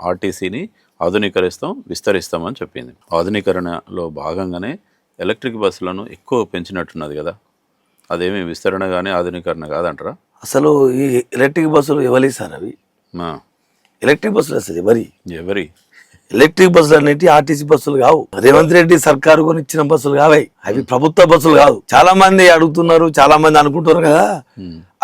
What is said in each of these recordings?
ఆర్టీసీని ఆధునీకరిస్తాం, విస్తరిస్తామని చెప్పింది. ఆధునీకరణలో భాగంగానే ఎలక్ట్రిక్ బస్సులను ఎక్కువ పెంచినట్టున్నది కదా, అదేమి విస్తరణ కానీ ఆధునీకరణ కాదంటారా? అసలు ఈ ఎలక్ట్రిక్ బస్సులు ఎవరి సార్ అవి? ఎలక్ట్రిక్ బస్సులు అసలు ఎవరి ఎలక్ట్రిక్ బస్సులు అనేవి ఆర్టీసీ బస్సులు కావు. రేవంత్ రెడ్డి సర్కారు కొని ఇచ్చిన బస్సులు కావాయి, అవి ప్రభుత్వ బస్సులు కాదు. చాలా మంది అడుగుతున్నారు, చాలా మంది అనుకుంటున్నారు కదా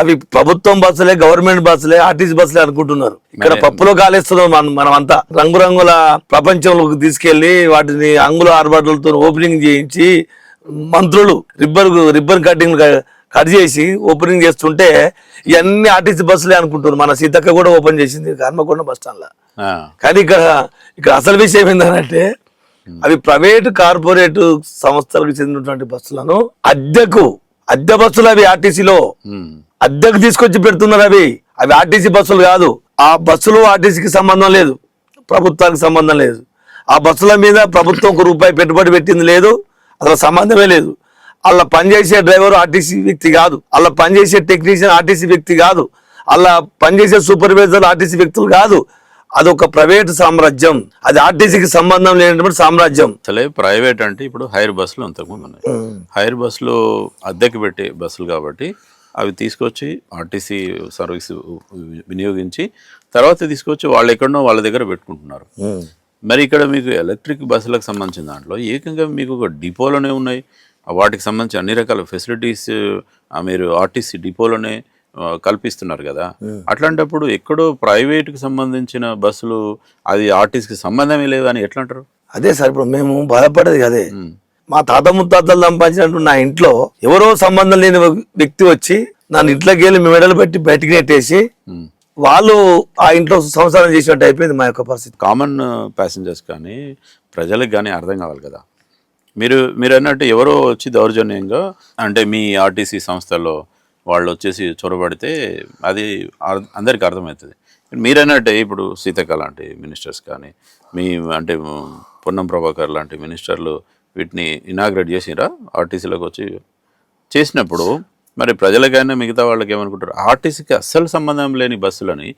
అవి ప్రభుత్వం బస్సులే, గవర్నమెంట్ బస్సులే, ఆర్టీసీ బస్సులే అనుకుంటున్నారు. ఇక్కడ పప్పులో కాలేస్తున్నాం మనం అంతా. రంగురంగుల ప్రపంచంలోకి తీసుకెళ్లి వాటిని అంగుల ఆర్భాటాలతో ఓపెనింగ్ చేయించి మంత్రులు రిబ్బన్ కట్ చేసి ఓపెనింగ్ చేస్తుంటే ఇవన్నీ ఆర్టీసీ బస్సులే అనుకుంటున్నారు. మన సీతక్క కూడా ఓపెన్ చేసింది హన్మకొండ బస్ స్టాండ్ లో. కానీ ఇక్కడ అసలు విషయం ఏంటంటే అవి ప్రైవేటు కార్పొరేట్ సంస్థలకు చెందినటువంటి బస్సులను అద్దె బస్సులు అవి ఆర్టీసీలో అద్దెకు తీసుకొచ్చి పెడుతున్నారు. అవి ఆర్టీసీ బస్సులు కాదు. ఆ బస్సులు ఆర్టీసీకి సంబంధం లేదు, ప్రభుత్వానికి సంబంధం లేదు. ఆ బస్సుల మీద ప్రభుత్వం ₹1 పెట్టుబడి పెట్టింది లేదు, అసలు సంబంధమే లేదు. అలా పనిచేసే డ్రైవర్ ఆర్టీసీ వ్యక్తి కాదు, అలా పనిచేసే టెక్నీషియన్ ఆర్టీసీ వ్యక్తి కాదు, అలా పనిచేసే సూపర్వైజర్ ఆర్టీసీ వ్యక్తులు కాదు. అదొక ప్రైవేట్ సామ్రాజ్యం, అది ఆర్టీసీకి సంబంధం లేనటువంటి సామ్రాజ్యం. అసలే ప్రైవేట్ అంటే ఇప్పుడు హైర్ బస్సులు అంతకుముందు ఉన్నాయి. హైర్ బస్సులు అద్దెకి పెట్టే బస్సులు కాబట్టి అవి తీసుకొచ్చి ఆర్టీసీ సర్వీస్ వినియోగించి తర్వాత తీసుకొచ్చి వాళ్ళు ఎక్కడనో వాళ్ళ దగ్గర పెట్టుకుంటున్నారు. మరి ఇక్కడ మీకు ఎలక్ట్రిక్ బస్సులకు సంబంధించిన దాంట్లో ఏకంగా మీకు ఒక డిపోలోనే ఉన్నాయి, వాటికి సంబంధించి అన్ని రకాల ఫెసిలిటీస్ మీరు ఆర్టీసీ డిపోలోనే కల్పిస్తున్నారు కదా. అట్లాంటప్పుడు ఎక్కడో ప్రైవేట్కి సంబంధించిన బస్సులు అది ఆర్టీసీకి సంబంధమే లేదు అని ఎట్లా అంటారు? అదే సార్, ఇప్పుడు మేము బాధపడేది అదే. మా తాత ముత్తాతలు సంపాదించినట్టు నా ఇంట్లో ఎవరో సంబంధం లేని వ్యక్తి వచ్చి నన్ను ఇంట్లోకి వెళ్ళి మెడలు పెట్టి బయటికి నెట్టేసి వాళ్ళు ఆ ఇంట్లో సంసారం చేసినట్టు అయిపోయింది మా యొక్క పరిస్థితి. కామన్ ప్యాసింజర్స్ కానీ ప్రజలకు కానీ అర్థం కావాలి కదా. మీరు అన్నట్టు ఎవరో వచ్చి దౌర్జన్యంగా అంటే మీ ఆర్టీసీ సంస్థలో వాళ్ళు వచ్చేసి చొరబడితే అది అందరికీ అర్థమవుతుంది. మీరు అన్నట్టే ఇప్పుడు సీతక్క లాంటి మినిస్టర్స్ కానీ అంటే పొన్నం ప్రభాకర్ లాంటి మినిస్టర్లు వీటిని ఇనాగ్రేట్ చేసిరా ఆర్టీసీలోకి వచ్చి చేసినప్పుడు మరి ప్రజలకైనా మిగతా వాళ్ళకి ఏమనుకుంటారు? ఆర్టీసీకి అస్సలు సంబంధం లేని బస్సులని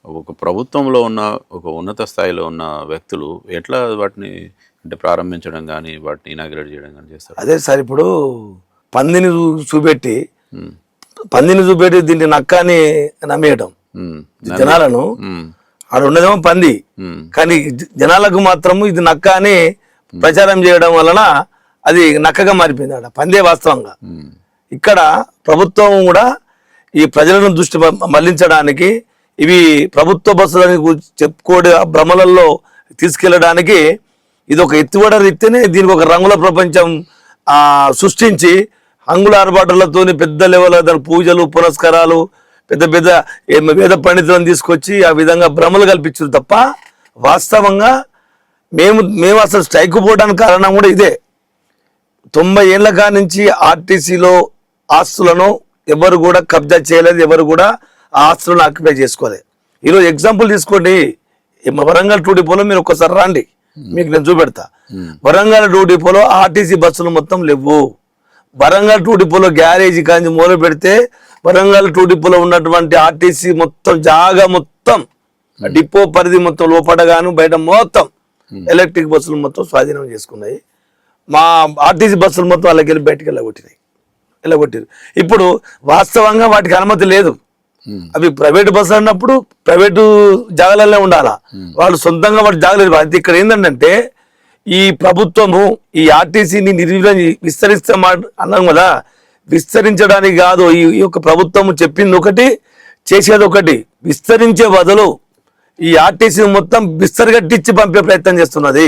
ఒక ప్రభుత్వంలో ఉన్న ఒక ఉన్నత స్థాయిలో ఉన్న వ్యక్తులు ఎట్లా వాటిని అంటే ప్రారంభించడం కానీ వాటిని ఇనాగ్రేట్ చేయడం కానీ చేస్తారు? అదే సార్, ఇప్పుడు పందిని చూపెట్టి దీన్ని నక్కని నమ్మేయటం జనాలను. ఆడ ఉన్నదేమో పంది, కానీ జనాలకు మాత్రము ఇది నక్క అని ప్రచారం చేయడం వలన అది నక్కగా మారిపోయింది. ఆడ పందే వాస్తవంగా. ఇక్కడ ప్రభుత్వం కూడా ఈ ప్రజలను దృష్టి మళ్లించడానికి ఇవి ప్రభుత్వ బస్సులని చెప్పుకోడి భ్రమలలో తీసుకెళ్లడానికి ఇది ఒక ఎత్తువడ రీతినే దీనికి ఒక రంగుల ప్రపంచం సృష్టించి అంగుల ఆర్భాటాలతో పెద్ద లెవెల్ దాని పూజలు పునస్కారాలు పెద్ద వేద పండితులను తీసుకొచ్చి ఆ విధంగా భ్రమలు కల్పించారు తప్ప వాస్తవంగా మేము అసలు స్ట్రైక్ పోవడానికి కారణం కూడా ఇదే. 90 ఏళ్ల నుంచి ఆర్టీసీలో ఆస్తులను ఎవరు కూడా కబ్జా చేయలేదు, ఎవరు కూడా ఆ ఆస్తులను ఆక్యుపై చేసుకోలేదు. ఈరోజు ఎగ్జాంపుల్ తీసుకోండి, వరంగల్ 2 డిపోలో మీరు ఒక్కసారి రండి, మీకు నేను చూపెడతా. వరంగల్ 2 డిపోలో ఆర్టీసీ బస్సులు మొత్తం లేవు. వరంగల్ 2 డిపోలో గ్యారేజీ కానీ మొదలు పెడితే వరంగల్ 2 డిపోలో ఉన్నటువంటి ఆర్టీసీ మొత్తం జాగా మొత్తం డిపో పరిధి మొత్తం లోపడగాను బయట మొత్తం ఎలక్ట్రిక్ బస్సులు మొత్తం స్వాధీనం చేసుకున్నాయి. మా ఆర్టీసీ బస్సులు మొత్తం వాళ్ళకి వెళ్ళి బయటకు వెళ్ళగొట్టారు. ఇప్పుడు వాస్తవంగా వాటికి అనుమతి లేదు. అవి ప్రైవేట్ బస్సులు అన్నప్పుడు ప్రైవేటు జాగాలనే ఉండాలా, వాళ్ళు సొంతంగా వాటి జాగలేదు. అది ఇక్కడ ఏంటంటే ఈ ప్రభుత్వము ఈ ఆర్టీసీని విస్తరిస్తాం అన్నాం కదా, విస్తరించడానికి కాదు. ఈ యొక్క ప్రభుత్వము చెప్పింది ఒకటి, చేసేది ఒకటి. విస్తరించే బదులు ఈ ఆర్టీసీ మొత్తం విస్తరగట్టించి పంపే ప్రయత్నం చేస్తున్నది.